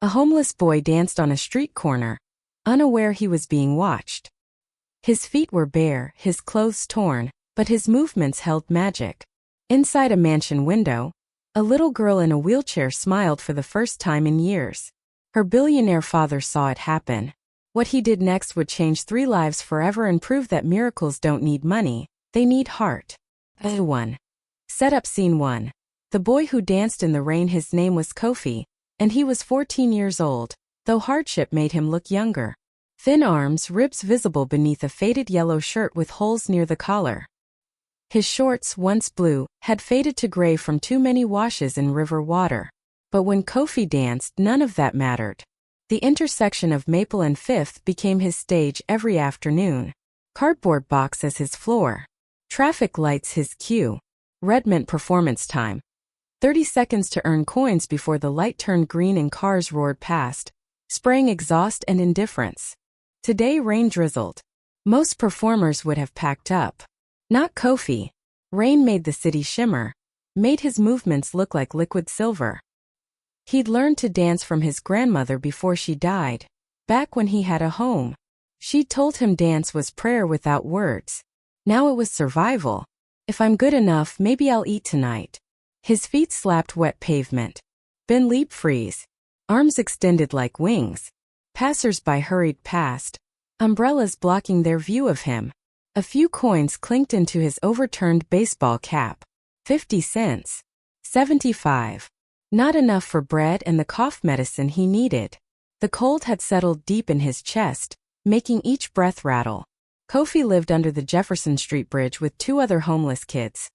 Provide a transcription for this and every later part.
A homeless boy danced on a street corner, unaware he was being watched. His feet were bare, his clothes torn, but his movements held magic. Inside a mansion window, a little girl in a wheelchair smiled for the first time in years. Her billionaire father saw it happen. What he did next would change 3 lives forever and prove that miracles don't need money, they need heart. 1. Set up Scene 1. The boy who danced in the rain, his name was Kofi, and he was 14 years old, though hardship made him look younger. Thin arms, ribs visible beneath a faded yellow shirt with holes near the collar. His shorts, once blue, had faded to gray from too many washes in river water. But when Kofi danced, none of that mattered. The intersection of Maple and Fifth became his stage every afternoon. Cardboard box as his floor. Traffic lights his cue. Red meant performance time. 30 seconds to earn coins before the light turned green and cars roared past, spraying exhaust and indifference. Today rain drizzled. Most performers would have packed up. Not Kofi. Rain made the city shimmer, made his movements look like liquid silver. He'd learned to dance from his grandmother before she died, back when he had a home. She'd told him dance was prayer without words. Now it was survival. If I'm good enough, maybe I'll eat tonight. His feet slapped wet pavement. Ben leap freeze. Arms extended like wings. Passers-by hurried past, umbrellas blocking their view of him. A few coins clinked into his overturned baseball cap. 50 cents. 75. Not enough for bread and the cough medicine he needed. The cold had settled deep in his chest, making each breath rattle. Kofi lived under the Jefferson Street Bridge with 2 other homeless kids.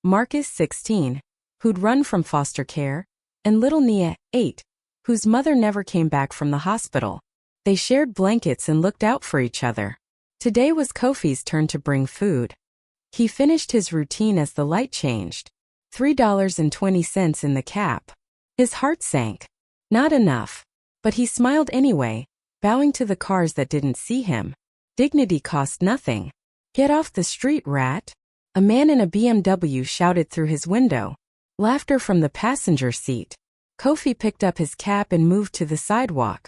Marcus, 16, who'd run from foster care, and little Nia, 8, whose mother never came back from the hospital. They shared blankets and looked out for each other. Today was Kofi's turn to bring food. He finished his routine as the light changed. $3.20 in the cap. His heart sank. Not enough. But he smiled anyway, bowing to the cars that didn't see him. Dignity cost nothing. Get off the street, rat. A man in a BMW shouted through his window. Laughter from the passenger seat. Kofi picked up his cap and moved to the sidewalk.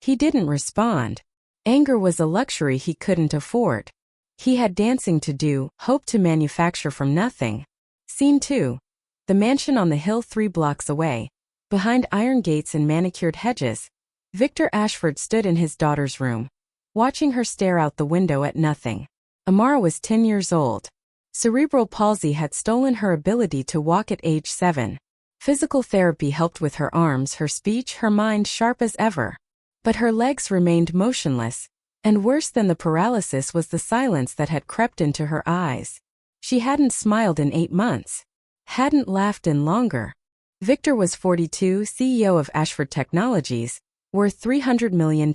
He didn't respond. Anger was a luxury he couldn't afford. He had dancing to do, hope to manufacture from nothing. Scene 2. The mansion on the hill 3 blocks away. Behind iron gates and manicured hedges, Victor Ashford stood in his daughter's room, watching her stare out the window at nothing. Amara was 10 years old. Cerebral palsy had stolen her ability to walk at age 7. Physical therapy helped with her arms, her speech, her mind sharp as ever. But her legs remained motionless, and worse than the paralysis was the silence that had crept into her eyes. She hadn't smiled in 8 months. Hadn't laughed in longer. Victor was 42, CEO of Ashford Technologies, worth $300 million.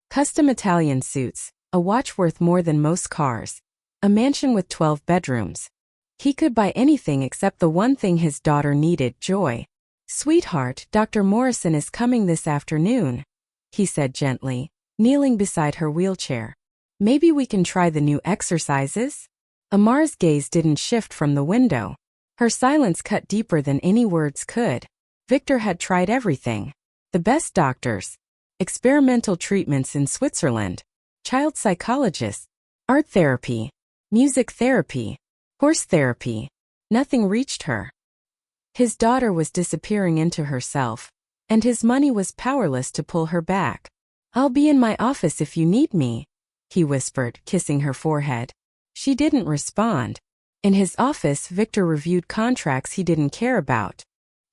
Custom Italian suits, a watch worth more than most cars. A mansion with 12 bedrooms. He could buy anything except the one thing his daughter needed, joy. Sweetheart, Dr. Morrison is coming this afternoon, he said gently, kneeling beside her wheelchair. Maybe we can try the new exercises? Amara's gaze didn't shift from the window. Her silence cut deeper than any words could. Victor had tried everything. The best doctors. Experimental treatments in Switzerland. Child psychologists. Art therapy. Music therapy. Horse therapy. Nothing reached her. His daughter was disappearing into herself, and his money was powerless to pull her back. I'll be in my office if you need me, he whispered, kissing her forehead. She didn't respond. In his office, Victor reviewed contracts he didn't care about.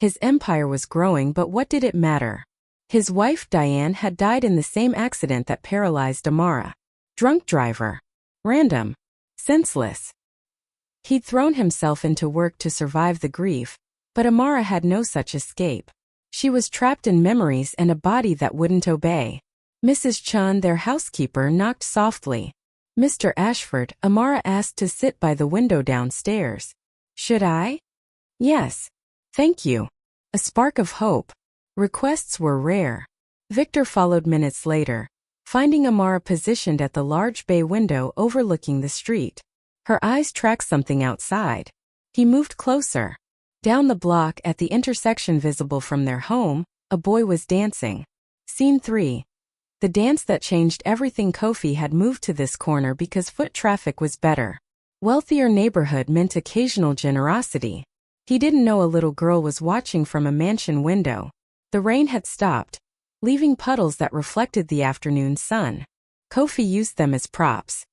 His empire was growing, but what did it matter? His wife, Diane, had died in the same accident that paralyzed Amara. Drunk driver. Random. Senseless. He'd thrown himself into work to survive the grief, but Amara had no such escape. She was trapped in memories and a body that wouldn't obey. Mrs. Chun, their housekeeper, knocked softly. Mr. Ashford, Amara asked to sit by the window downstairs. Should I? Yes. Thank you. A spark of hope. Requests were rare. Victor followed minutes later, finding Amara positioned at the large bay window overlooking the street. Her eyes tracked something outside. He moved closer. Down the block at the intersection visible from their home, A boy was dancing. Scene 3. The dance that changed everything. Kofi had moved to this corner because foot traffic was better. Wealthier neighborhood meant occasional generosity. He didn't know a little girl was watching from a mansion window. The rain had stopped, leaving puddles that reflected the afternoon sun. Kofi used them as props.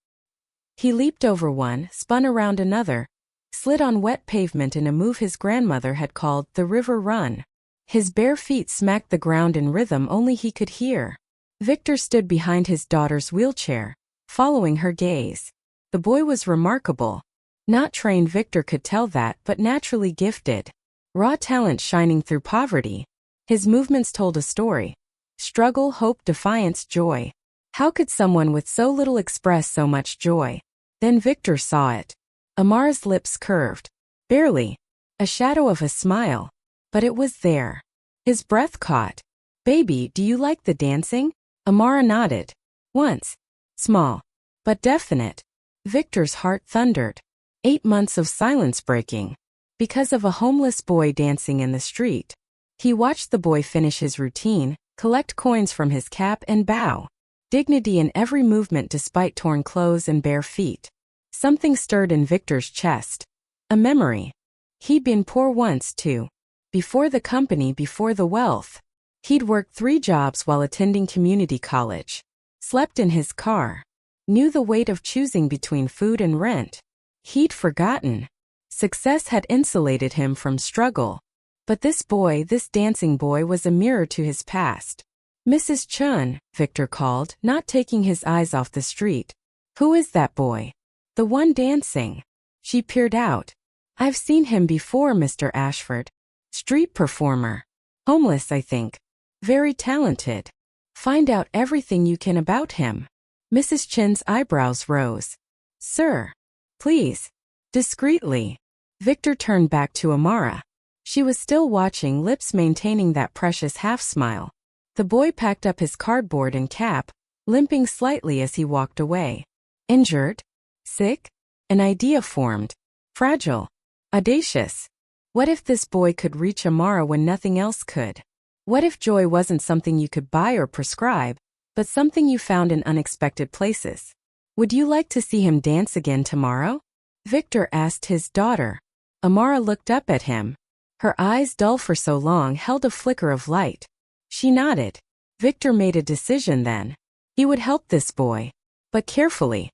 He leaped over one, spun around another, slid on wet pavement in a move his grandmother had called the river run. His bare feet smacked the ground in rhythm only he could hear. Victor stood behind his daughter's wheelchair, following her gaze. The boy was remarkable. Not trained, Victor could tell that, but naturally gifted. Raw talent shining through poverty. His movements told a story. Struggle, hope, defiance, joy. How could someone with so little express so much joy? Then Victor saw it. Amara's lips curved. Barely. A shadow of a smile. But it was there. His breath caught. Baby, do you like the dancing? Amara nodded. Once. Small. But definite. Victor's heart thundered. 8 months of silence breaking. Because of a homeless boy dancing in the street. He watched the boy finish his routine, collect coins from his cap and bow. Dignity in every movement despite torn clothes and bare feet. Something stirred in Victor's chest. A memory. He'd been poor once too. Before the company, before the wealth. He'd worked 3 jobs while attending community college. Slept in his car. Knew the weight of choosing between food and rent. He'd forgotten. Success had insulated him from struggle. But this boy, this dancing boy, was a mirror to his past. Mrs. Chun, Victor called, not taking his eyes off the street. Who is that boy? The one dancing. She peered out. I've seen him before, Mr. Ashford. Street performer. Homeless, I think. Very talented. Find out everything you can about him. Mrs. Chin's eyebrows rose. Sir. Please. Discreetly. Victor turned back to Amara. She was still watching, lips maintaining that precious half-smile. The boy packed up his cardboard and cap, limping slightly as he walked away. Injured? Sick? An idea formed. Fragile. Audacious. What if this boy could reach Amara when nothing else could? What if joy wasn't something you could buy or prescribe, but something you found in unexpected places? Would you like to see him dance again tomorrow? Victor asked his daughter. Amara looked up at him. Her eyes, dull for so long, held a flicker of light. She nodded. Victor made a decision then. He would help this boy. But carefully.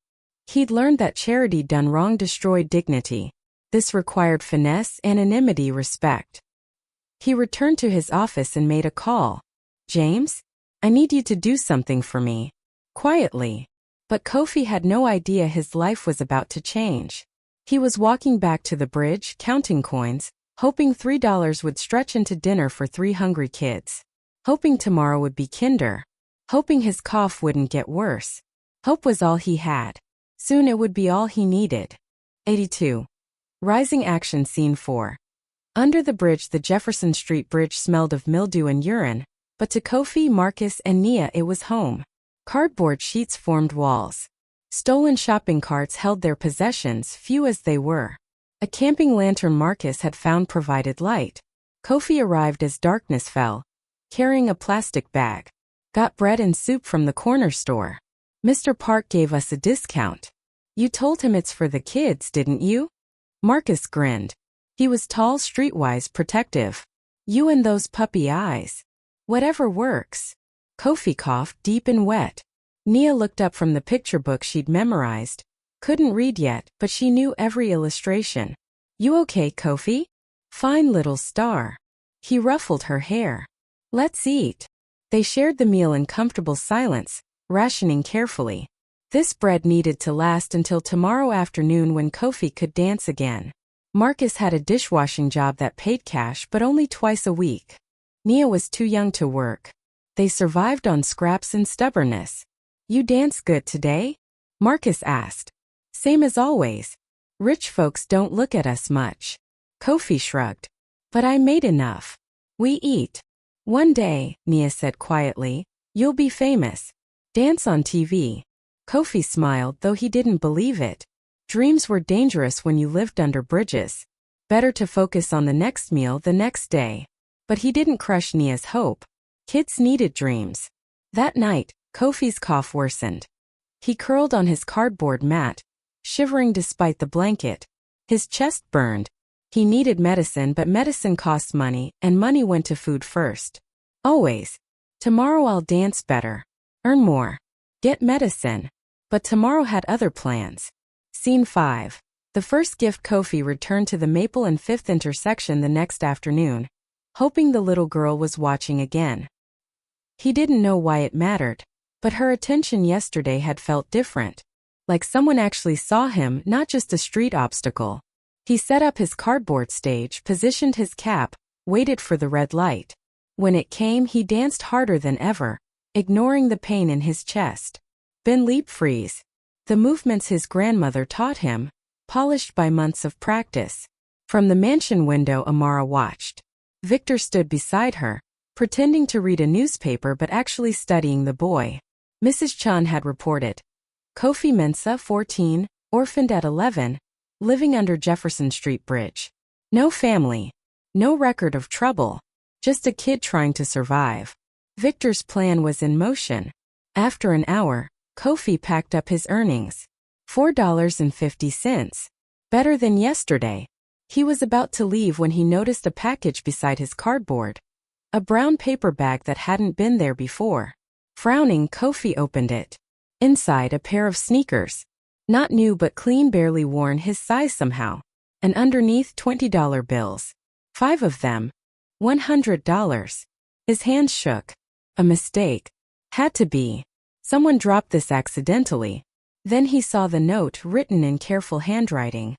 He'd learned that charity done wrong destroyed dignity. This required finesse, anonymity, respect. He returned to his office and made a call. James? I need you to do something for me. Quietly. But Kofi had no idea his life was about to change. He was walking back to the bridge, counting coins, hoping $3 would stretch into dinner for 3 hungry kids. Hoping tomorrow would be kinder. Hoping his cough wouldn't get worse. Hope was all he had. Soon it would be all he needed. 82. Rising action. Scene 4. Under the bridge, the Jefferson Street Bridge smelled of mildew and urine, but to Kofi, Marcus, and Nia it was home. Cardboard sheets formed walls. Stolen shopping carts held their possessions, few as they were. A camping lantern Marcus had found provided light. Kofi arrived as darkness fell, carrying a plastic bag. Got bread and soup from the corner store. Mr. Park gave us a discount. You told him it's for the kids, didn't you? Marcus grinned. He was tall, streetwise, protective. You and those puppy eyes. Whatever works. Kofi coughed, deep and wet. Nia looked up from the picture book she'd memorized. Couldn't read yet, but she knew every illustration. You okay, Kofi? Fine, little star. He ruffled her hair. Let's eat. They shared the meal in comfortable silence, rationing carefully. This bread needed to last until tomorrow afternoon when Kofi could dance again. Marcus had a dishwashing job that paid cash but only twice a week. Nia was too young to work. They survived on scraps and stubbornness. You dance good today? Marcus asked. Same as always. Rich folks don't look at us much. Kofi shrugged. But I made enough. We eat. One day, Nia said quietly, you'll be famous. Dance on TV. Kofi smiled, though he didn't believe it. Dreams were dangerous when you lived under bridges. Better to focus on the next meal the next day. But he didn't crush Nia's hope. Kids needed dreams. That night, Kofi's cough worsened. He curled on his cardboard mat, shivering despite the blanket. His chest burned. He needed medicine, but medicine costs money, and money went to food first. Always. Tomorrow I'll dance better. Earn more. Get medicine. But tomorrow had other plans. Scene 5. The first gift. Kofi returned to the Maple and 5th intersection the next afternoon, hoping the little girl was watching again. He didn't know why it mattered, but her attention yesterday had felt different. Like someone actually saw him, not just a street obstacle. He set up his cardboard stage, positioned his cap, waited for the red light. When it came, he danced harder than ever, ignoring the pain in his chest. Then leap freeze. The movements his grandmother taught him, polished by months of practice. From the mansion window, Amara watched. Victor stood beside her, pretending to read a newspaper but actually studying the boy. Mrs. Chan had reported. Kofi Mensah, 14, orphaned at 11, living under Jefferson Street Bridge. No family. No record of trouble. Just a kid trying to survive. Victor's plan was in motion. After an hour, Kofi packed up his earnings. $4.50. Better than yesterday. He was about to leave when he noticed a package beside his cardboard. A brown paper bag that hadn't been there before. Frowning, Kofi opened it. Inside, a pair of sneakers. Not new but clean, barely worn, his size somehow. And underneath, $20 bills. 5 of them. $100. His hands shook. A mistake. Had to be. Someone dropped this accidentally. Then he saw the note written in careful handwriting.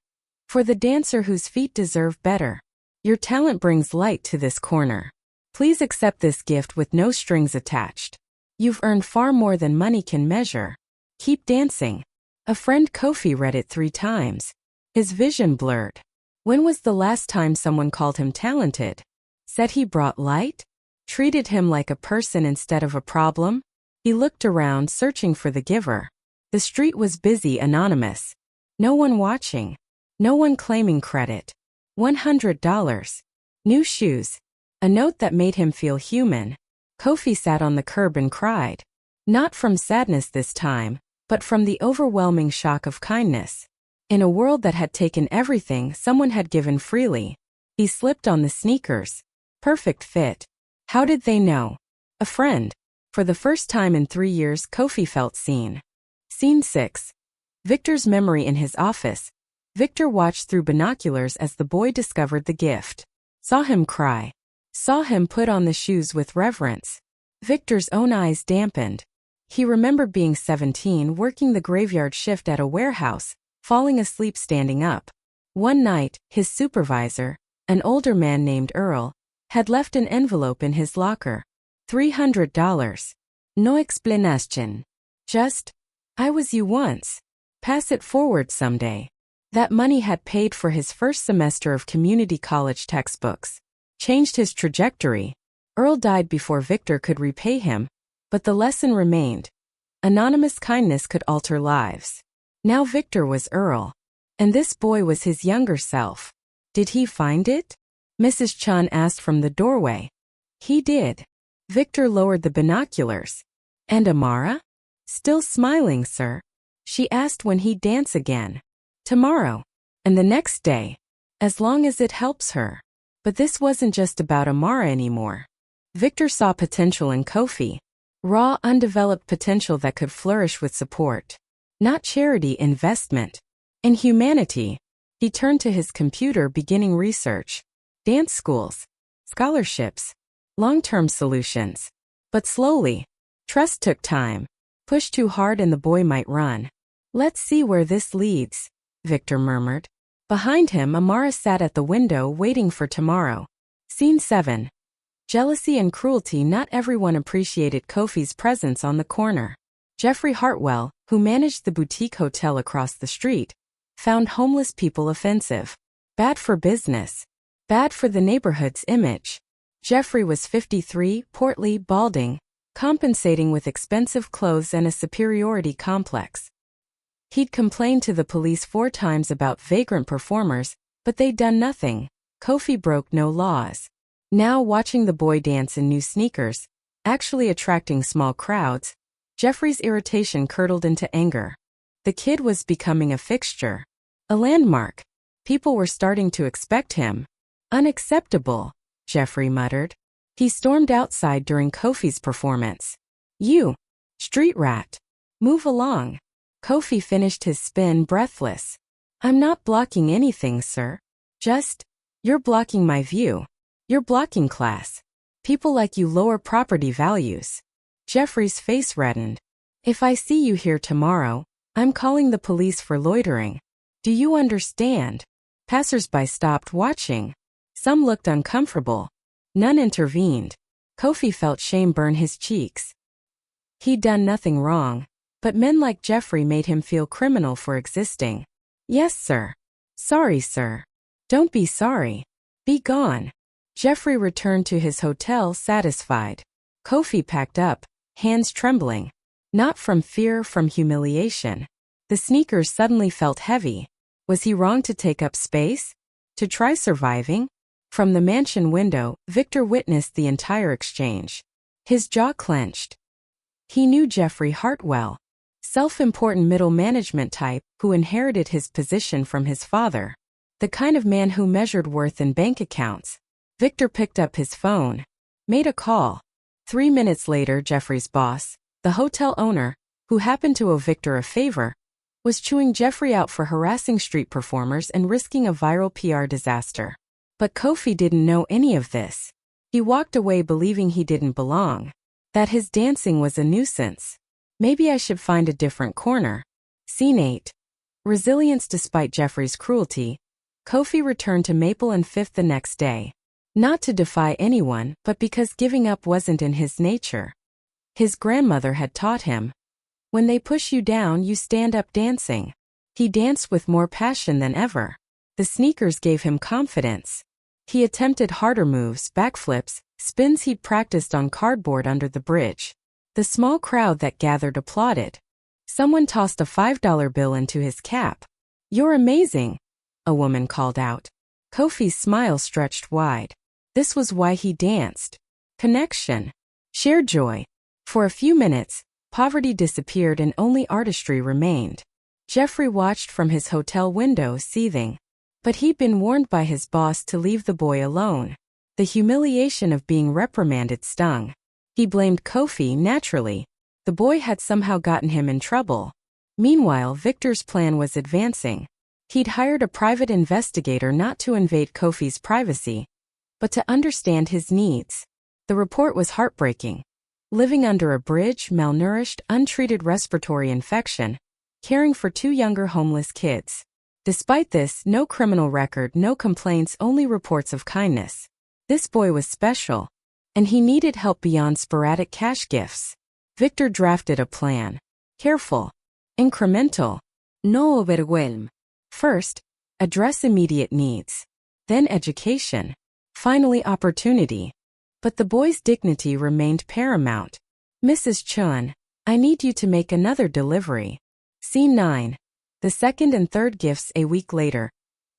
For the dancer whose feet deserve better. Your talent brings light to this corner. Please accept this gift with no strings attached. You've earned far more than money can measure. Keep dancing. A friend. Kofi read it 3 times. His vision blurred. When was the last time someone called him talented? Said he brought light? Treated him like a person instead of a problem? He looked around, searching for the giver. The street was busy, anonymous. No one watching. No one claiming credit. $100. New shoes. A note that made him feel human. Kofi sat on the curb and cried. Not from sadness this time, but from the overwhelming shock of kindness. In a world that had taken everything, someone had given freely. He slipped on the sneakers. Perfect fit. How did they know? A friend. For the first time in 3 years, Kofi felt seen. Scene 6. Victor's memory. In his office, Victor watched through binoculars as the boy discovered the gift. Saw him cry. Saw him put on the shoes with reverence. Victor's own eyes dampened. He remembered being 17, working the graveyard shift at a warehouse, falling asleep standing up. One night, his supervisor, an older man named Earl, had left an envelope in his locker. $300. No explanation. Just, I was you once. Pass it forward someday. That money had paid for his first semester of community college textbooks. Changed his trajectory. Earl died before Victor could repay him, but the lesson remained. Anonymous kindness could alter lives. Now Victor was Earl. And this boy was his younger self. Did he find it? Mrs. Chan asked from the doorway. He did. Victor lowered the binoculars. And Amara? Still smiling, sir? She asked when he'd dance again. Tomorrow. And the next day. As long as it helps her. But this wasn't just about Amara anymore. Victor saw potential in Kofi. Raw, undeveloped potential that could flourish with support. Not charity, investment. In humanity. He turned to his computer, beginning research. Dance schools. Scholarships. Long-term solutions. But slowly. Trust took time. Push too hard and the boy might run. Let's see where this leads, Victor murmured. Behind him, Amara sat at the window waiting for tomorrow. Scene 7. Jealousy and cruelty. Not everyone appreciated Kofi's presence on the corner. Jeffrey Hartwell, who managed the boutique hotel across the street, found homeless people offensive. Bad for business. Bad for the neighborhood's image. Jeffrey was 53, portly, balding, compensating with expensive clothes and a superiority complex. He'd complained to the police 4 times about vagrant performers, but they'd done nothing. Kofi broke no laws. Now, watching the boy dance in new sneakers, actually attracting small crowds. Jeffrey's irritation curdled into anger. The kid was becoming a fixture. A landmark. People were starting to expect him. Unacceptable, Jeffrey muttered. He stormed outside during Kofi's performance. You, street rat. Move along. Kofi finished his spin breathless. I'm not blocking anything, sir. You're blocking my view. You're blocking class. People like you lower property values. Jeffrey's face reddened. If I see you here tomorrow, I'm calling the police for loitering. Do you understand? Passers-by stopped watching. Some looked uncomfortable. None intervened. Kofi felt shame burn his cheeks. He'd done nothing wrong, but men like Jeffrey made him feel criminal for existing. Yes, sir. Sorry, sir. Don't be sorry. Be gone. Jeffrey returned to his hotel satisfied. Kofi packed up, hands trembling. Not from fear, from humiliation. The sneakers suddenly felt heavy. Was he wrong to take up space? To try surviving? From the mansion window, Victor witnessed the entire exchange. His jaw clenched. He knew Jeffrey Hart well. Self-important middle management type who inherited his position from his father. The kind of man who measured worth in bank accounts. Victor picked up his phone. Made a call. 3 minutes later, Jeffrey's boss, the hotel owner, who happened to owe Victor a favor, was chewing Jeffrey out for harassing street performers and risking a viral PR disaster. But Kofi didn't know any of this. He walked away believing he didn't belong. That his dancing was a nuisance. Maybe I should find a different corner. Scene 8. Resilience despite Jeffrey's cruelty. Kofi returned to Maple and Fifth the next day. Not to defy anyone, but because giving up wasn't in his nature. His grandmother had taught him. When they push you down, you stand up dancing. He danced with more passion than ever. The sneakers gave him confidence. He attempted harder moves, backflips, spins he'd practiced on cardboard under the bridge. The small crowd that gathered applauded. Someone tossed a $5 bill into his cap. You're amazing, a woman called out. Kofi's smile stretched wide. This was why he danced. Connection. Shared joy. For a few minutes, poverty disappeared and only artistry remained. Jeffrey watched from his hotel window seething. But he'd been warned by his boss to leave the boy alone. The humiliation of being reprimanded stung. He blamed Kofi naturally. The boy had somehow gotten him in trouble. Meanwhile, Victor's plan was advancing. He'd hired a private investigator not to invade Kofi's privacy, but to understand his needs. The report was heartbreaking. Living under a bridge, malnourished, untreated respiratory infection, caring for 2 younger homeless kids. Despite this, no criminal record, no complaints, only reports of kindness. This boy was special, and he needed help beyond sporadic cash gifts. Victor drafted a plan. Careful. Incremental. No overwhelm. First, address immediate needs. Then education. Finally, opportunity. But the boy's dignity remained paramount. Mrs. Chun, I need you to make another delivery. Scene 9. The second and third gifts. A week later,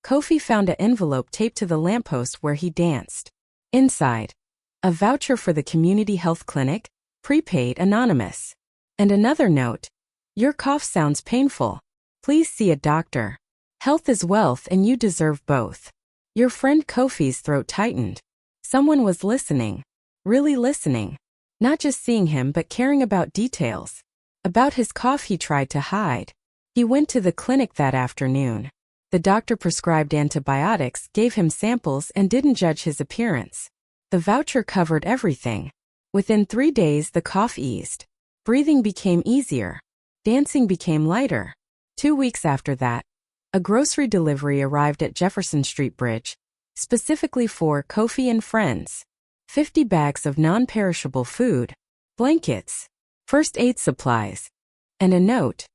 Kofi found an envelope taped to the lamppost where he danced. Inside, a voucher for the community health clinic, prepaid, anonymous. And another note. Your cough sounds painful. Please see a doctor. Health is wealth and you deserve both. Your friend Kofi's throat tightened. Someone was listening. Really listening. Not just seeing him but caring about details. About his cough he tried to hide. He went to the clinic that afternoon. The doctor prescribed antibiotics, gave him samples, and didn't judge his appearance. The voucher covered everything. Within 3 days the cough eased. Breathing became easier. Dancing became lighter. 2 weeks after that, a grocery delivery arrived at Jefferson Street Bridge, specifically for Kofi and friends. 50 bags of non-perishable food, blankets, first aid supplies, and a note.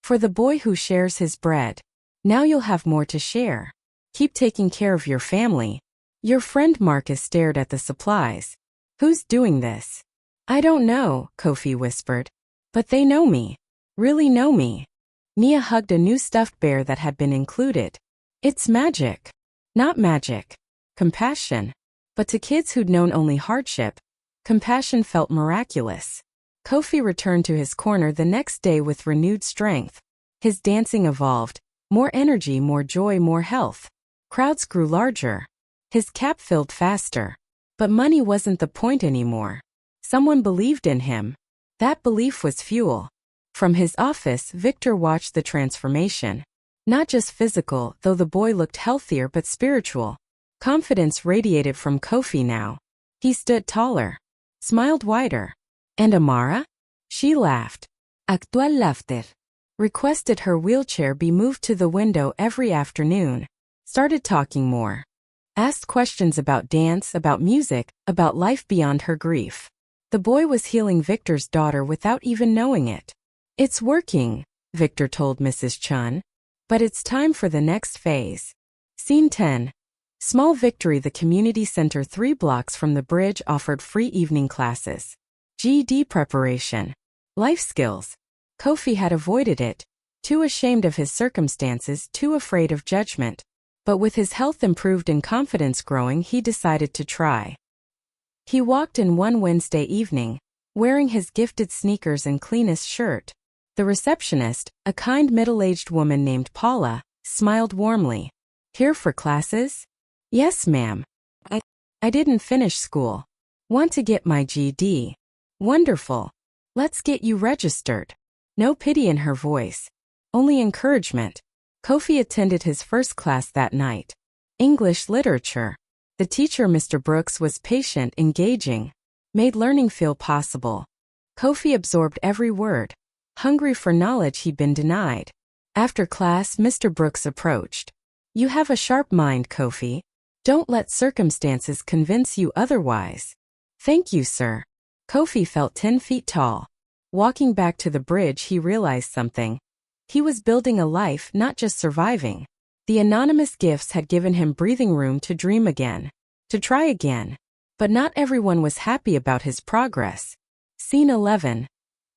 For the boy who shares his bread. Now you'll have more to share. Keep taking care of your family. Your friend Marcus stared at the supplies. Who's doing this? I don't know, Kofi whispered. But they know me. Really know me. Nia hugged a new stuffed bear that had been included. It's magic. Not magic. Compassion. But to kids who'd known only hardship, Compassion felt miraculous. Kofi returned to his corner the next day with renewed strength. His dancing evolved. More energy, more joy, more health. Crowds grew larger. His cap filled faster. But money wasn't the point anymore. Someone believed in him. That belief was fuel. From his office, Victor watched the transformation. Not just physical, though the boy looked healthier, but spiritual. Confidence radiated from Kofi now. He stood taller. Smiled wider. And Amara? She laughed. Actual laughter. Requested her wheelchair be moved to the window every afternoon. Started talking more. Asked questions about dance, about music, about life beyond her grief. The boy was healing Victor's daughter without even knowing it. It's working, Victor told Mrs. Chun. But it's time for the next phase. Scene 10. Small Victory. The community center 3 blocks from the bridge offered free evening classes. GED preparation. Life skills. Kofi had avoided it. Too ashamed of his circumstances, too afraid of judgment. But with his health improved and confidence growing, he decided to try. He walked in one Wednesday evening, wearing his gifted sneakers and cleanest shirt. The receptionist, a kind middle-aged woman named Paula, smiled warmly. Here for classes? Yes, ma'am. I didn't finish school. Want to get my GED. Wonderful. Let's get you registered. No pity in her voice. Only encouragement. Kofi attended his first class that night. English literature. The teacher, Mr. Brooks, was patient, engaging. Made learning feel possible. Kofi absorbed every word. Hungry for knowledge he'd been denied. After class, Mr. Brooks approached. You have a sharp mind, Kofi. Don't let circumstances convince you otherwise. Thank you, sir. Kofi felt 10 feet tall. Walking back to the bridge, he realized something. He was building a life, not just surviving. The anonymous gifts had given him breathing room to dream again, to try again. But not everyone was happy about his progress. Scene 11.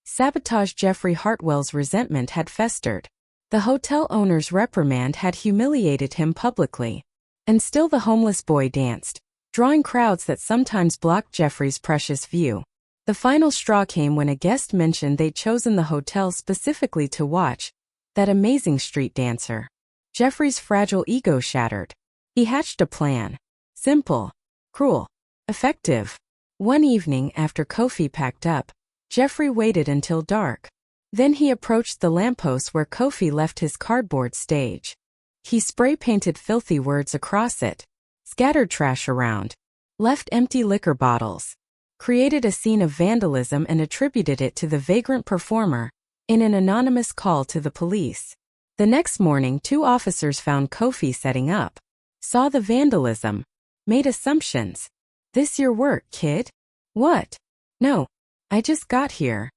Sabotage. Jeffrey Hartwell's resentment had festered. The hotel owner's reprimand had humiliated him publicly. And still the homeless boy danced, drawing crowds that sometimes blocked Jeffrey's precious view. The final straw came when a guest mentioned they'd chosen the hotel specifically to watch that amazing street dancer. Jeffrey's fragile ego shattered. He hatched a plan. Simple, cruel, effective. One evening after Kofi packed up, Jeffrey waited until dark. Then he approached the lamppost where Kofi left his cardboard stage. He spray-painted filthy words across it, scattered trash around, left empty liquor bottles, created a scene of vandalism and attributed it to the vagrant performer in an anonymous call to the police. The next morning, 2 officers found Kofi setting up, saw the vandalism, made assumptions. This your work, kid? What? No. I just got here.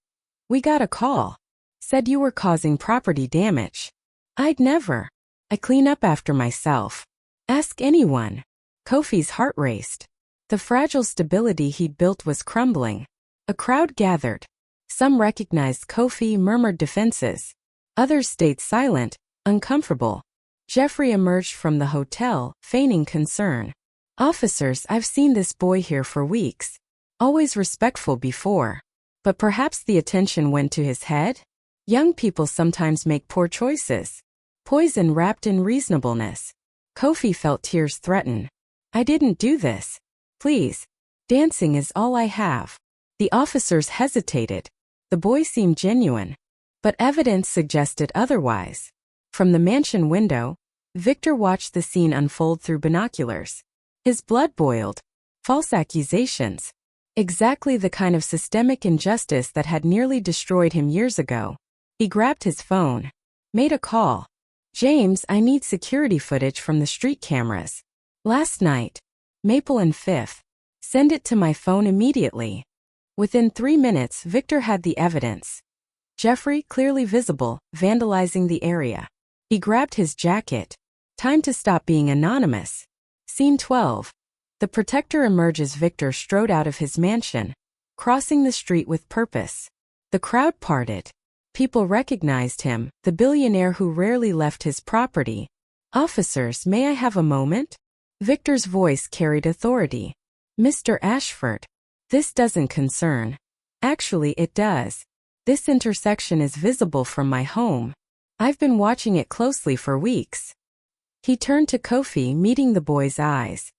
We got a call. Said you were causing property damage. I'd never. I clean up after myself. Ask anyone. Kofi's heart raced. The fragile stability he'd built was crumbling. A crowd gathered. Some recognized Kofi, murmured defenses. Others stayed silent, uncomfortable. Jeffrey emerged from the hotel, feigning concern. Officers, I've seen this boy here for weeks. Always respectful before. But perhaps the attention went to his head? Young people sometimes make poor choices. Poison wrapped in reasonableness. Kofi felt tears threaten. I didn't do this. Please. Dancing is all I have. The officers hesitated. The boy seemed genuine. But evidence suggested otherwise. From the mansion window, Victor watched the scene unfold through binoculars. His blood boiled. False accusations. Exactly the kind of systemic injustice that had nearly destroyed him years ago. He grabbed his phone. Made a call. James, I need security footage from the street cameras. Last night. Maple and Fifth. Send it to my phone immediately. Within 3 minutes, Victor had the evidence. Jeffrey, clearly visible, vandalizing the area. He grabbed his jacket. Time to stop being anonymous. Scene 12. The protector emerges. Victor strode out of his mansion, crossing the street with purpose. The crowd parted. People recognized him, the billionaire who rarely left his property. Officers, may I have a moment? Victor's voice carried authority. Mr. Ashford. This doesn't concern. Actually, it does. This intersection is visible from my home. I've been watching it closely for weeks. He turned to Kofi, meeting the boy's eyes.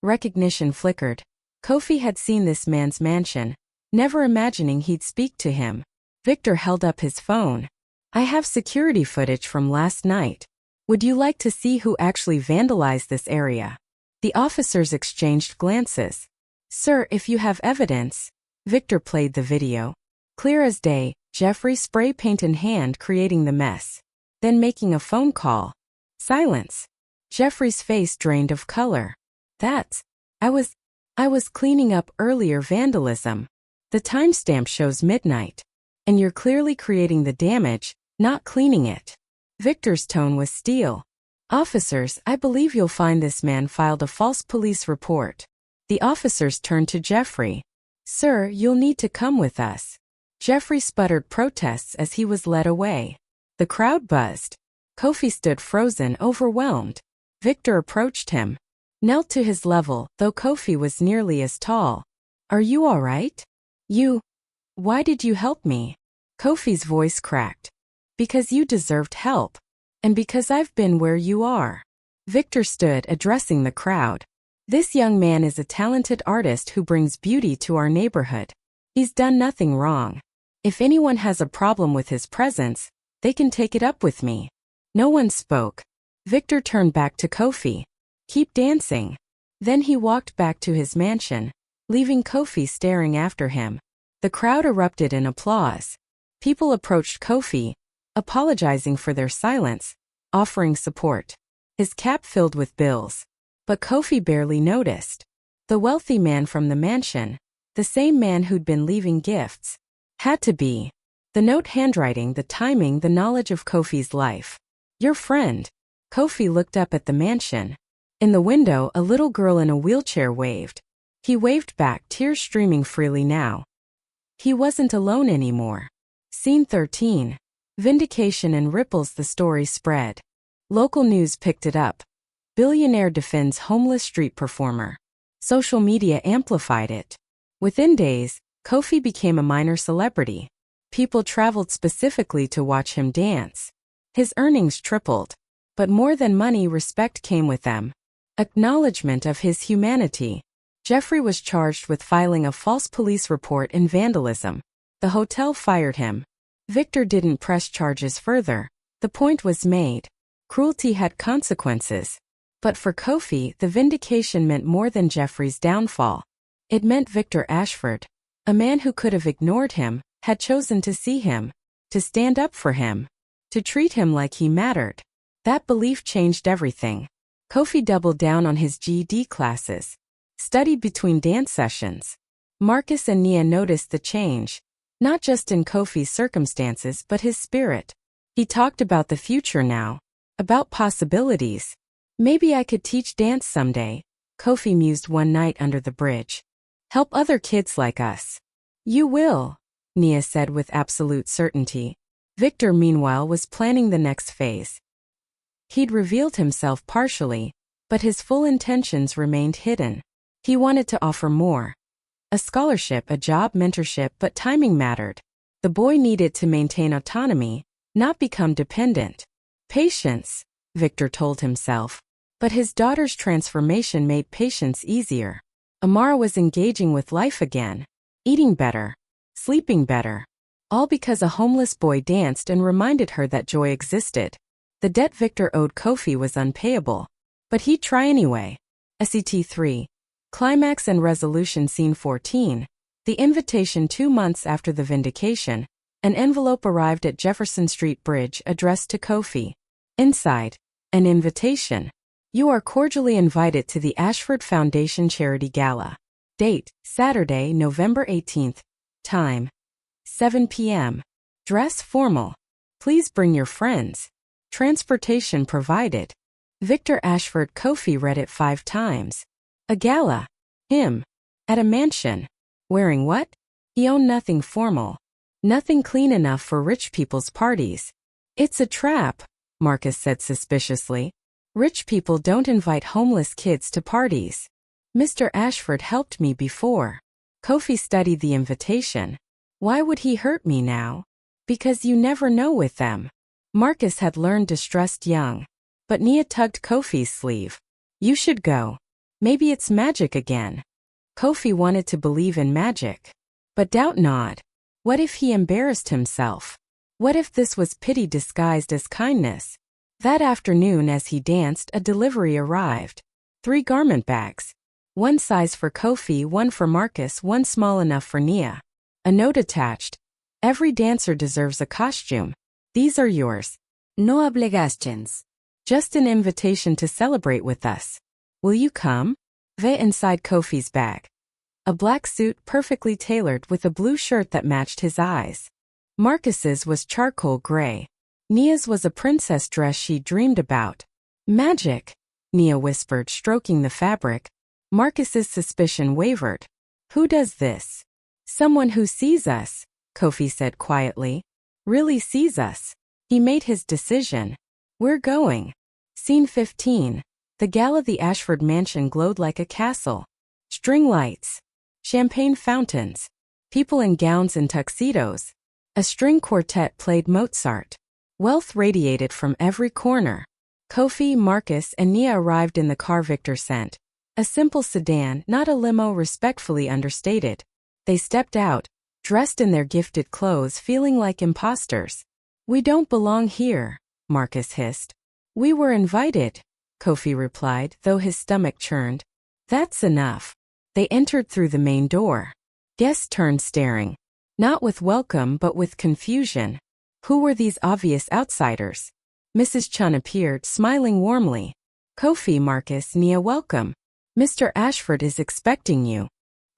Recognition flickered. Kofi had seen this man's mansion, never imagining he'd speak to him. Victor held up his phone. I have security footage from last night. Would you like to see who actually vandalized this area? The officers exchanged glances. Sir, if you have evidence. Victor played the video. Clear as day, Jeffrey spray paint in hand creating the mess. Then making a phone call. Silence. Jeffrey's face drained of color. I was cleaning up earlier vandalism. The timestamp shows midnight. And you're clearly creating the damage, not cleaning it. Victor's tone was steel. Officers, I believe you'll find this man filed a false police report. The officers turned to Jeffrey. Sir, you'll need to come with us. Jeffrey sputtered protests as he was led away. The crowd buzzed. Kofi stood frozen, overwhelmed. Victor approached him. Knelt to his level, though Kofi was nearly as tall. Are you all right? Why did you help me? Kofi's voice cracked. Because you deserved help. And because I've been where you are. Victor stood, addressing the crowd. This young man is a talented artist who brings beauty to our neighborhood. He's done nothing wrong. If anyone has a problem with his presence, they can take it up with me. No one spoke. Victor turned back to Kofi. Keep dancing. Then he walked back to his mansion, leaving Kofi staring after him. The crowd erupted in applause. People approached Kofi, apologizing for their silence, offering support. His cap filled with bills. But Kofi barely noticed. The wealthy man from the mansion, the same man who'd been leaving gifts, had to be. The note handwriting, the timing, the knowledge of Kofi's life. Your friend. Kofi looked up at the mansion. In the window, a little girl in a wheelchair waved. He waved back, tears streaming freely now. He wasn't alone anymore. Scene 13. Vindication and ripples. The story spread. Local news picked it up. Billionaire defends homeless street performer. Social media amplified it. Within days, Kofi became a minor celebrity. People traveled specifically to watch him dance. His earnings tripled. But more than money, respect came with them. Acknowledgement of his humanity. Jeffrey was charged with filing a false police report and vandalism. The hotel fired him. Victor didn't press charges further. The point was made. Cruelty had consequences. But for Kofi, the vindication meant more than Jeffrey's downfall. It meant Victor Ashford, a man who could have ignored him, had chosen to see him, to stand up for him, to treat him like he mattered. That belief changed everything. Kofi doubled down on his GED classes, studied between dance sessions. Marcus and Nia noticed the change, not just in Kofi's circumstances but his spirit. He talked about the future now, about possibilities. Maybe I could teach dance someday, Kofi mused one night under the bridge. Help other kids like us. You will, Nia said with absolute certainty. Victor, meanwhile, was planning the next phase. He'd revealed himself partially, but his full intentions remained hidden. He wanted to offer more. A scholarship, a job, mentorship, but timing mattered. The boy needed to maintain autonomy, not become dependent. Patience, Victor told himself. But his daughter's transformation made patience easier. Amara was engaging with life again, eating better, sleeping better. All because a homeless boy danced and reminded her that joy existed. The debt Victor owed Kofi was unpayable. But he'd try anyway. SET 3. Climax and resolution. Scene 14. The invitation. 2 months after the vindication, an envelope arrived at Jefferson Street Bridge addressed to Kofi. Inside, an invitation. You are cordially invited to the Ashford Foundation Charity Gala. Date, Saturday, November 18th. Time, 7 p.m. Dress formal. Please bring your friends. Transportation provided. Victor Ashford. Kofi read it 5 times. A gala. Him. At a mansion. Wearing what? He owned nothing formal. Nothing clean enough for rich people's parties. It's a trap, Marcus said suspiciously. Rich people don't invite homeless kids to parties. Mr. Ashford helped me before. Kofi studied the invitation. Why would he hurt me now? Because you never know with them. Marcus had learned distrust young. But Nia tugged Kofi's sleeve. You should go. Maybe it's magic again. Kofi wanted to believe in magic. But doubt not. What if he embarrassed himself? What if this was pity disguised as kindness? That afternoon as he danced, a delivery arrived. 3 garment bags. One size for Kofi, one for Marcus, one small enough for Nia. A note attached. Every dancer deserves a costume. These are yours. No obligations. Just an invitation to celebrate with us. Will you come? Ve inside Kofi's bag. A black suit perfectly tailored with a blue shirt that matched his eyes. Marcus's was charcoal gray. Nia's was a princess dress she dreamed about. Magic, Nia whispered, stroking the fabric. Marcus's suspicion wavered. Who does this? Someone who sees us, Kofi said quietly. Really sees us. He made his decision. We're going. Scene 15. The gala. The Ashford mansion glowed like a castle. String lights. Champagne fountains. People in gowns and tuxedos. A string quartet played Mozart. Wealth radiated from every corner. Kofi, Marcus, and Nia arrived in the car Victor sent. A simple sedan, not a limo, respectfully understated. They stepped out, dressed in their gifted clothes, feeling like imposters. We don't belong here, Marcus hissed. We were invited, Kofi replied, though his stomach churned. That's enough. They entered through the main door. Guests turned, staring. Not with welcome but with confusion. Who were these obvious outsiders? Mrs. Chun appeared, smiling warmly. Kofi, Marcus, Nia, welcome. Mr. Ashford is expecting you.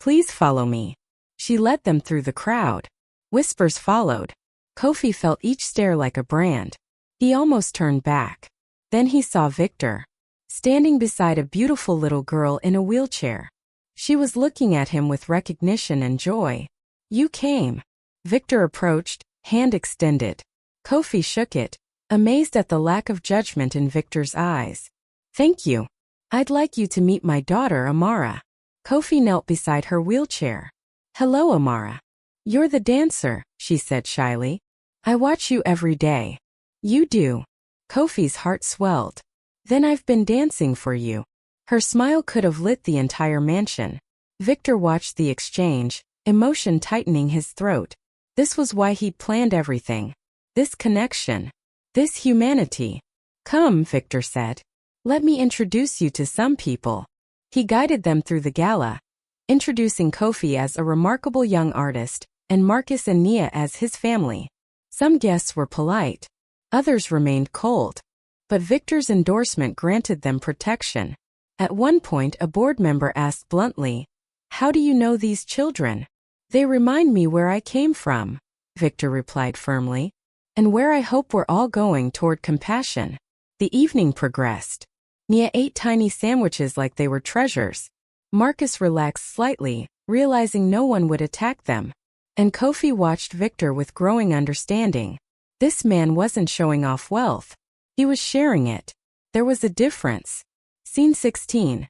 Please follow me. She led them through the crowd. Whispers followed. Kofi felt each stare like a brand. He almost turned back. Then he saw Victor, standing beside a beautiful little girl in a wheelchair. She was looking at him with recognition and joy. You came. Victor approached, hand extended. Kofi shook it, amazed at the lack of judgment in Victor's eyes. Thank you. I'd like you to meet my daughter, Amara. Kofi knelt beside her wheelchair. Hello, Amara. You're the dancer, she said shyly. I watch you every day. You do. Kofi's heart swelled. Then I've been dancing for you. Her smile could have lit the entire mansion. Victor watched the exchange, emotion tightening his throat. This was why he'd planned everything. This connection. This humanity. Come, Victor said. Let me introduce you to some people. He guided them through the gala, introducing Kofi as a remarkable young artist, and Marcus and Nia as his family. Some guests were polite. Others remained cold. But Victor's endorsement granted them protection. At one point, a board member asked bluntly, How do you know these children? They remind me where I came from, Victor replied firmly. And where I hope we're all going, toward compassion. The evening progressed. Nia ate tiny sandwiches like they were treasures. Marcus relaxed slightly, realizing no one would attack them. And Kofi watched Victor with growing understanding. This man wasn't showing off wealth. He was sharing it. There was a difference. Scene 16.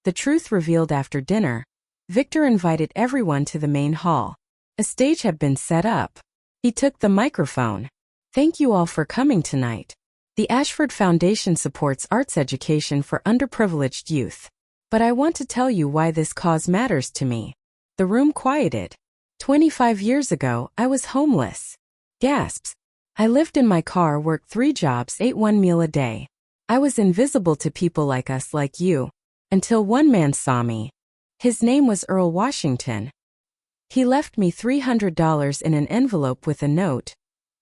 The truth revealed after dinner. Victor invited everyone to the main hall. A stage had been set up. He took the microphone. Thank you all for coming tonight. The Ashford Foundation supports arts education for underprivileged youth. But I want to tell you why this cause matters to me. The room quieted. 25 years ago, I was homeless. Gasps. I lived in my car, worked 3 jobs, ate 1 meal a day. I was invisible to people like us, like you. Until one man saw me. His name was Earl Washington. He left me $300 in an envelope with a note.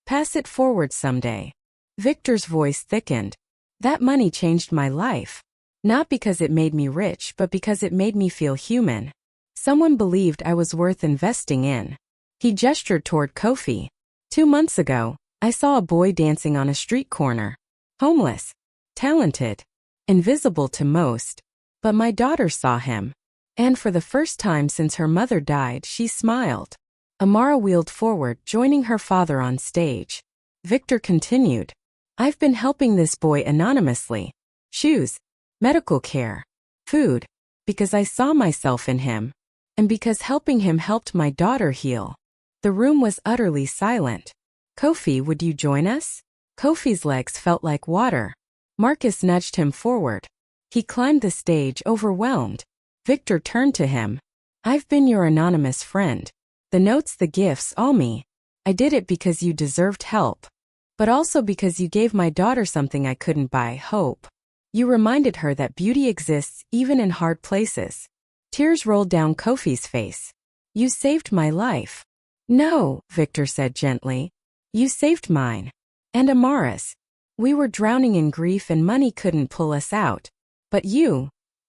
Pass it forward someday. Victor's voice thickened. That money changed my life. Not because it made me rich, but because it made me feel human. Someone believed I was worth investing in. He gestured toward Kofi. 2 months ago, I saw a boy dancing on a street corner. Homeless. Talented. Invisible to most. But my daughter saw him. And for the first time since her mother died, she smiled. Amara wheeled forward, joining her father on stage. Victor continued. I've been helping this boy anonymously. Shoes. Medical care. Food. Because I saw myself in him. And because helping him helped my daughter heal. The room was utterly silent. Kofi, would you join us? Kofi's legs felt like water. Marcus nudged him forward. He climbed the stage, overwhelmed. Victor turned to him. I've been your anonymous friend. The notes, the gifts, all me. I did it because you deserved help. But also because you gave my daughter something I couldn't buy, hope. You reminded her that beauty exists even in hard places. Tears rolled down Kofi's face. You saved my life. No, Victor said gently. You saved mine. And Amara's. We were drowning in grief and money couldn't pull us out. But you,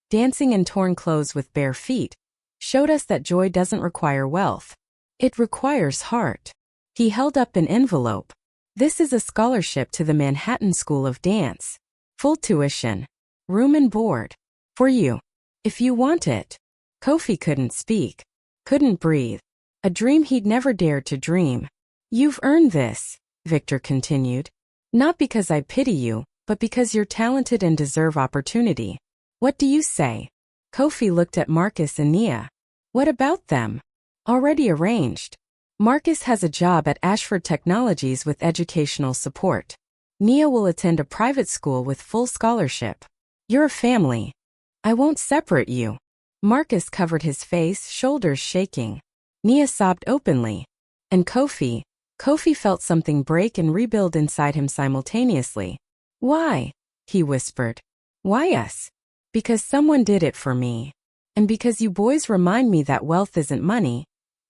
dancing in torn clothes with bare feet, showed us that joy doesn't require wealth. It requires heart. He held up an envelope. This is a scholarship to the Manhattan School of Dance. Full tuition. Room and board. For you. If you want it. Kofi couldn't speak. Couldn't breathe. A dream he'd never dared to dream. You've earned this, Victor continued. Not because I pity you, but because you're talented and deserve opportunity. What do you say? Kofi looked at Marcus and Nia. What about them? Already arranged. Marcus has a job at Ashford Technologies with educational support. Nia will attend a private school with full scholarship. You're a family. I won't separate you. Marcus covered his face, shoulders shaking. Nia sobbed openly. And Kofi felt something break and rebuild inside him simultaneously. Why? He whispered. Why us? Because someone did it for me. And because you boys remind me that wealth isn't money.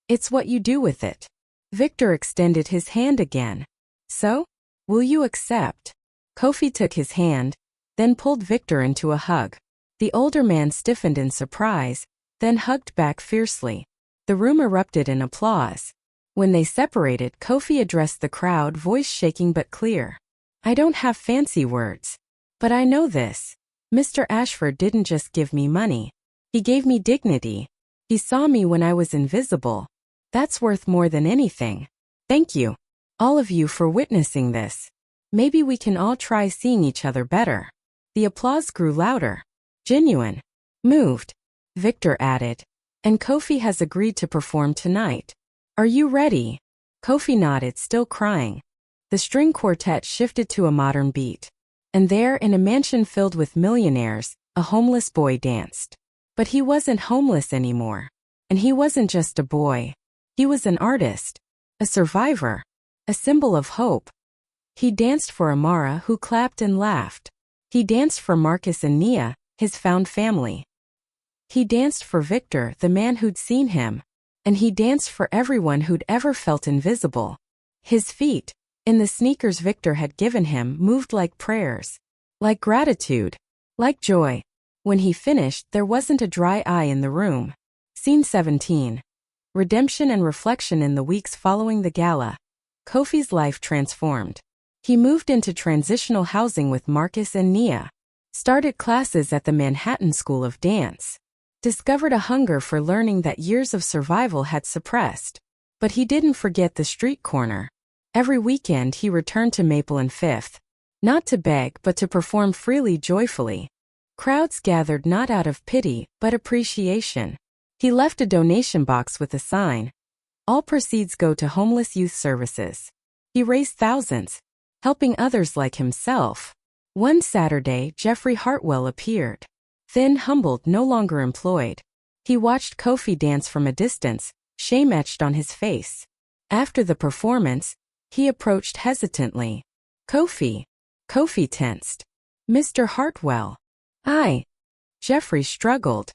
It's what you do with it. Victor extended his hand again. So? Will you accept? Kofi took his hand, then pulled Victor into a hug. The older man stiffened in surprise, then hugged back fiercely. The room erupted in applause. When they separated, Kofi addressed the crowd, voice shaking but clear. I don't have fancy words. But I know this. Mr. Ashford didn't just give me money. He gave me dignity. He saw me when I was invisible. That's worth more than anything. Thank you, all of you, for witnessing this. Maybe we can all try seeing each other better. The applause grew louder. Genuine. Moved. Victor added. And Kofi has agreed to perform tonight. Are you ready? Kofi nodded, still crying. The string quartet shifted to a modern beat. And there, in a mansion filled with millionaires, a homeless boy danced. But he wasn't homeless anymore. And he wasn't just a boy. He was an artist. A survivor. A symbol of hope. He danced for Amara, who clapped and laughed. He danced for Marcus and Nia, his found family. He danced for Victor, the man who'd seen him. And he danced for everyone who'd ever felt invisible. His feet, in the sneakers Victor had given him, moved like prayers. Like gratitude. Like joy. When he finished, there wasn't a dry eye in the room. Scene 17. Redemption and reflection. In the weeks following the gala, Kofi's life transformed. He moved into transitional housing with Marcus and Nia. Started classes at the Manhattan School of Dance. Discovered a hunger for learning that years of survival had suppressed. But he didn't forget the street corner. Every weekend he returned to Maple and Fifth. Not to beg, but to perform freely, joyfully. Crowds gathered not out of pity, but appreciation. He left a donation box with a sign. All proceeds go to homeless youth services. He raised thousands, helping others like himself. One Saturday, Jeffrey Hartwell appeared. Thin, humbled, no longer employed. He watched Kofi dance from a distance, shame etched on his face. After the performance, he approached hesitantly. Kofi. Kofi tensed. Mr. Hartwell. Jeffrey struggled.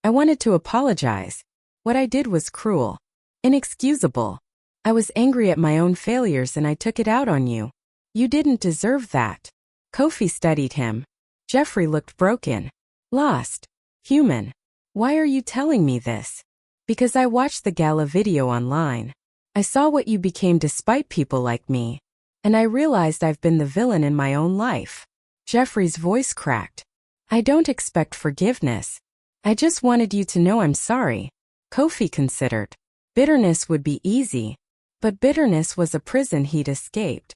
I wanted to apologize. What I did was cruel. Inexcusable. I was angry at my own failures and I took it out on you. You didn't deserve that. Kofi studied him. Jeffrey looked broken. Lost. Human. Why are you telling me this? Because I watched the gala video online. I saw what you became despite people like me. And I realized I've been the villain in my own life. Jeffrey's voice cracked. I don't expect forgiveness. I just wanted you to know I'm sorry. Kofi considered. Bitterness would be easy. But bitterness was a prison he'd escaped.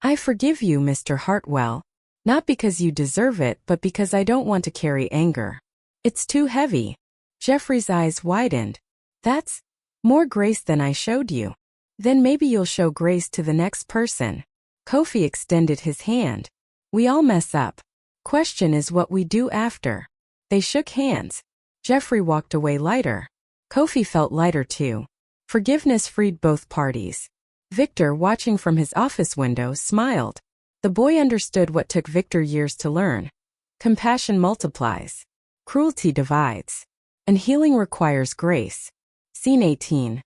I forgive you, Mr. Hartwell. Not because you deserve it, but because I don't want to carry anger. It's too heavy. Jeffrey's eyes widened. That's more grace than I showed you. Then maybe you'll show grace to the next person. Kofi extended his hand. We all mess up. Question is what we do after. They shook hands. Jeffrey walked away lighter. Kofi felt lighter too. Forgiveness freed both parties. Victor, watching from his office window, smiled. The boy understood what took Victor years to learn. Compassion multiplies. Cruelty divides. And healing requires grace. Scene 18.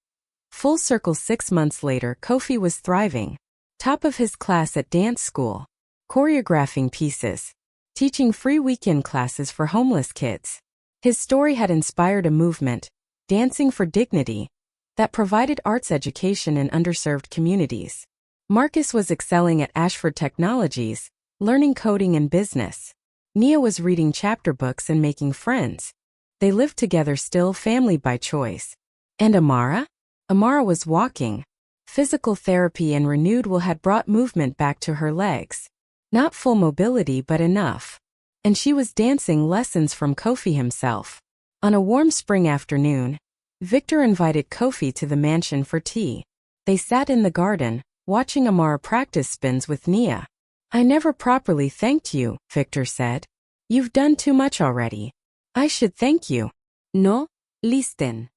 Full circle 6 months later, Kofi was thriving. Top of his class at dance school. Choreographing pieces. Teaching free weekend classes for homeless kids. His story had inspired a movement, Dancing for Dignity, that provided arts education in underserved communities. Marcus was excelling at Ashford Technologies, learning coding and business. Nia was reading chapter books and making friends. They lived together, still family by choice. And Amara? Amara was walking. Physical therapy and renewed will had brought movement back to her legs. Not full mobility, but enough. And she was dancing lessons from Kofi himself. On a warm spring afternoon, Victor invited Kofi to the mansion for tea. They sat in the garden, watching Amara practice spins with Nia. I never properly thanked you, Victor said. You've done too much already. I should thank you. No, listen.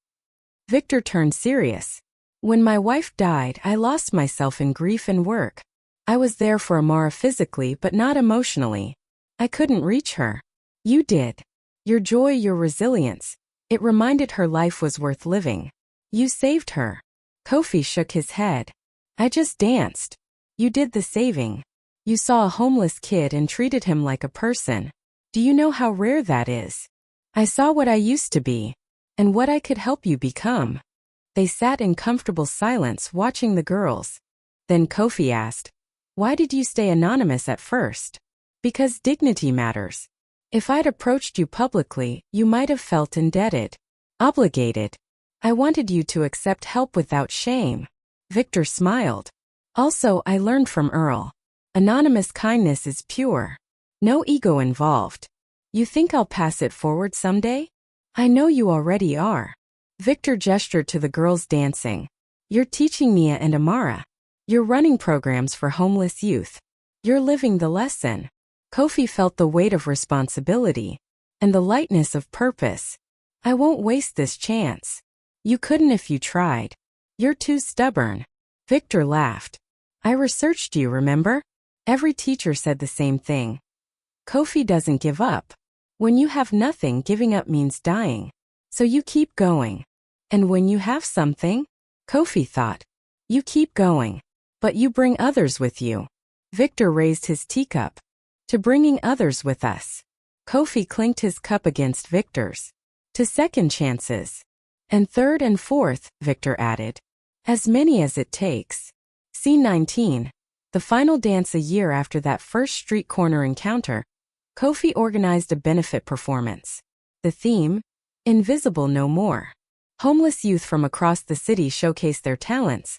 Victor turned serious. When my wife died, I lost myself in grief and work. I was there for Amara physically but not emotionally. I couldn't reach her. You did. Your joy, your resilience. It reminded her life was worth living. You saved her. Kofi shook his head. I just danced. You did the saving. You saw a homeless kid and treated him like a person. Do you know how rare that is? I saw what I used to be. And what I could help you become. They sat in comfortable silence watching the girls. Then Kofi asked, why did you stay anonymous at first? Because dignity matters. If I'd approached you publicly, you might have felt indebted. Obligated. I wanted you to accept help without shame. Victor smiled. Also, I learned from Earl. Anonymous kindness is pure. No ego involved. You think I'll pass it forward someday? I know you already are. Victor gestured to the girls dancing. You're teaching Nia and Amara. You're running programs for homeless youth. You're living the lesson. Kofi felt the weight of responsibility and the lightness of purpose. I won't waste this chance. You couldn't if you tried. You're too stubborn. Victor laughed. I researched you, remember? Every teacher said the same thing. Kofi doesn't give up. When you have nothing, giving up means dying. So you keep going. And when you have something, Kofi thought, you keep going. But you bring others with you. Victor raised his teacup. To bringing others with us. Kofi clinked his cup against Victor's. To second chances. And third and fourth, Victor added. As many as it takes. Scene 19. The final dance a year after that first street corner encounter, Kofi organized a benefit performance. The theme? Invisible no more. Homeless youth from across the city showcased their talents.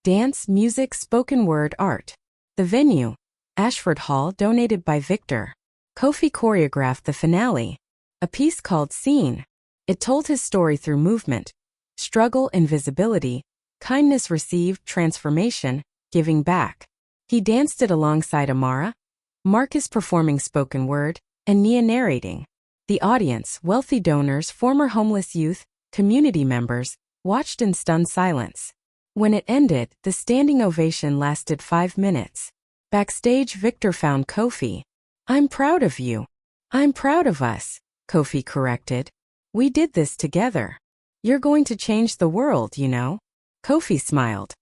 Dance, music, spoken word, art. The venue? Ashford Hall, donated by Victor. Kofi choreographed the finale. A piece called Scene. It told his story through movement, struggle, invisibility, kindness received, transformation, giving back. He danced it alongside Amara, Marcus performing spoken word, and Nia narrating. The audience, wealthy donors, former homeless youth, community members, watched in stunned silence. When it ended, the standing ovation lasted 5 minutes. Backstage, Victor found Kofi. I'm proud of you. I'm proud of us, Kofi corrected. We did this together. You're going to change the world, you know. Kofi smiled.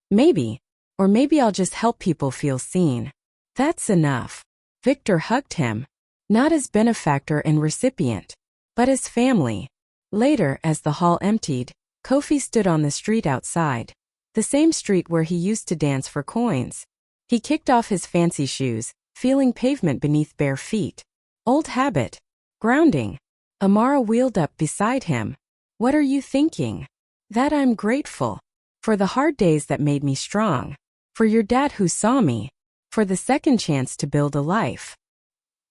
Maybe. Or maybe I'll just help people feel seen. That's enough. Victor hugged him. Not as benefactor and recipient, but as family. Later, as the hall emptied, Kofi stood on the street outside. The same street where he used to dance for coins. He kicked off his fancy shoes, feeling pavement beneath bare feet. Old habit. Grounding. Amara wheeled up beside him. What are you thinking? That I'm grateful. For the hard days that made me strong. For your dad who saw me. For the second chance to build a life.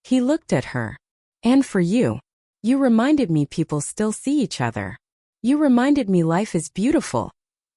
He looked at her. And for you. You reminded me people still see each other. You reminded me life is beautiful,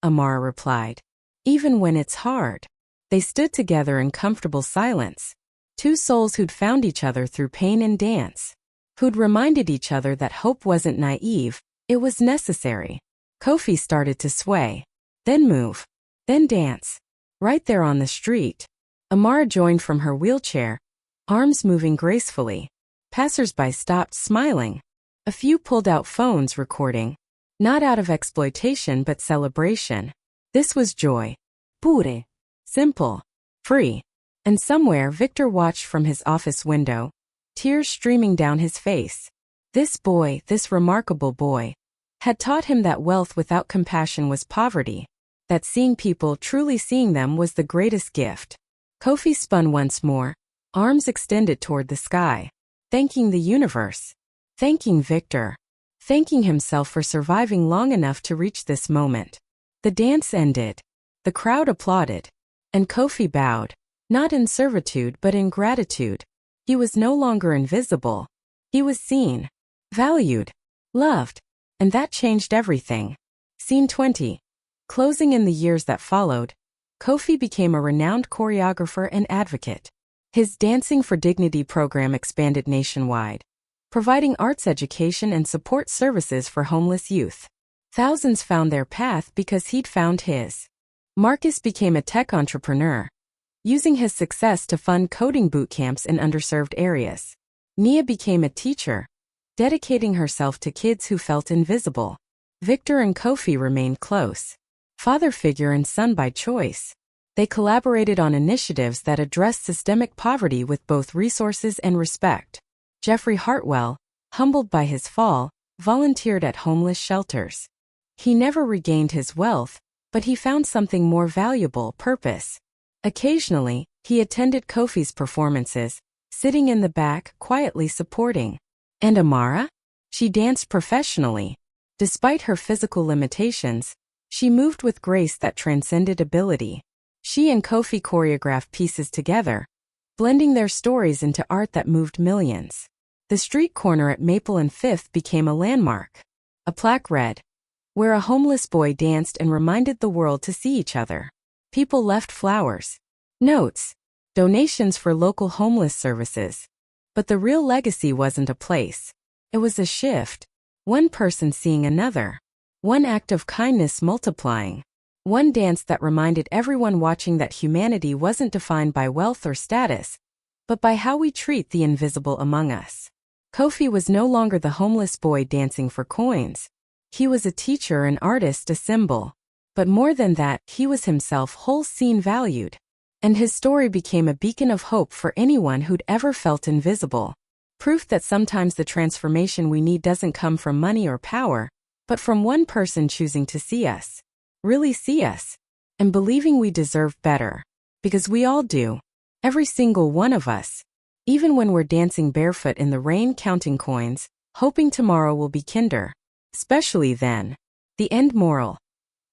Amara replied. Even when it's hard. They stood together in comfortable silence. Two souls who'd found each other through pain and dance. Who'd reminded each other that hope wasn't naive, it was necessary. Kofi started to sway. Then move. Then dance. Right there on the street. Amara joined from her wheelchair, arms moving gracefully. Passers-by stopped, smiling. A few pulled out phones, recording. Not out of exploitation but celebration. This was joy. Pure. Simple. Free. And somewhere Victor watched from his office window, tears streaming down his face. This boy, this remarkable boy, had taught him that wealth without compassion was poverty, that seeing people, truly seeing them, was the greatest gift. Kofi spun once more, arms extended toward the sky, thanking the universe, thanking Victor, thanking himself for surviving long enough to reach this moment. The dance ended. The crowd applauded. And Kofi bowed, not in servitude but in gratitude. He was no longer invisible. He was seen, valued, loved, and that changed everything. Scene 20. Closing in the years that followed, Kofi became a renowned choreographer and advocate. His Dancing for Dignity program expanded nationwide, providing arts education and support services for homeless youth. Thousands found their path because he'd found his. Marcus became a tech entrepreneur, using his success to fund coding boot camps in underserved areas. Nia became a teacher, dedicating herself to kids who felt invisible. Victor and Kofi remained close, father figure and son by choice. They collaborated on initiatives that addressed systemic poverty with both resources and respect. Jeffrey Hartwell, humbled by his fall, volunteered at homeless shelters. He never regained his wealth, but he found something more valuable: purpose. Occasionally, he attended Kofi's performances, sitting in the back, quietly supporting. And Amara? She danced professionally. Despite her physical limitations, she moved with grace that transcended ability. She and Kofi choreographed pieces together, blending their stories into art that moved millions. The street corner at Maple and Fifth became a landmark. A plaque read, "Where a homeless boy danced and reminded the world to see each other." People left flowers, notes, donations for local homeless services. But the real legacy wasn't a place. It was a shift. One person seeing another. One act of kindness multiplying. One dance that reminded everyone watching that humanity wasn't defined by wealth or status, but by how we treat the invisible among us. Kofi was no longer the homeless boy dancing for coins. He was a teacher, an artist, a symbol. But more than that, he was himself, whole, seen, valued. And his story became a beacon of hope for anyone who'd ever felt invisible. Proof that sometimes the transformation we need doesn't come from money or power, but from one person choosing to see us, really see us, and believing we deserve better. Because we all do. Every single one of us. Even when we're dancing barefoot in the rain, counting coins, hoping tomorrow will be kinder. Especially then. The end moral.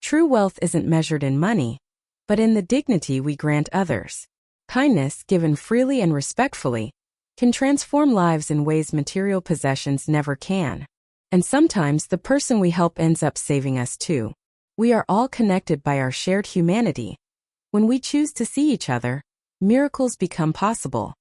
True wealth isn't measured in money, but in the dignity we grant others. Kindness, given freely and respectfully, can transform lives in ways material possessions never can. And sometimes the person we help ends up saving us too. We are all connected by our shared humanity. When we choose to see each other, miracles become possible.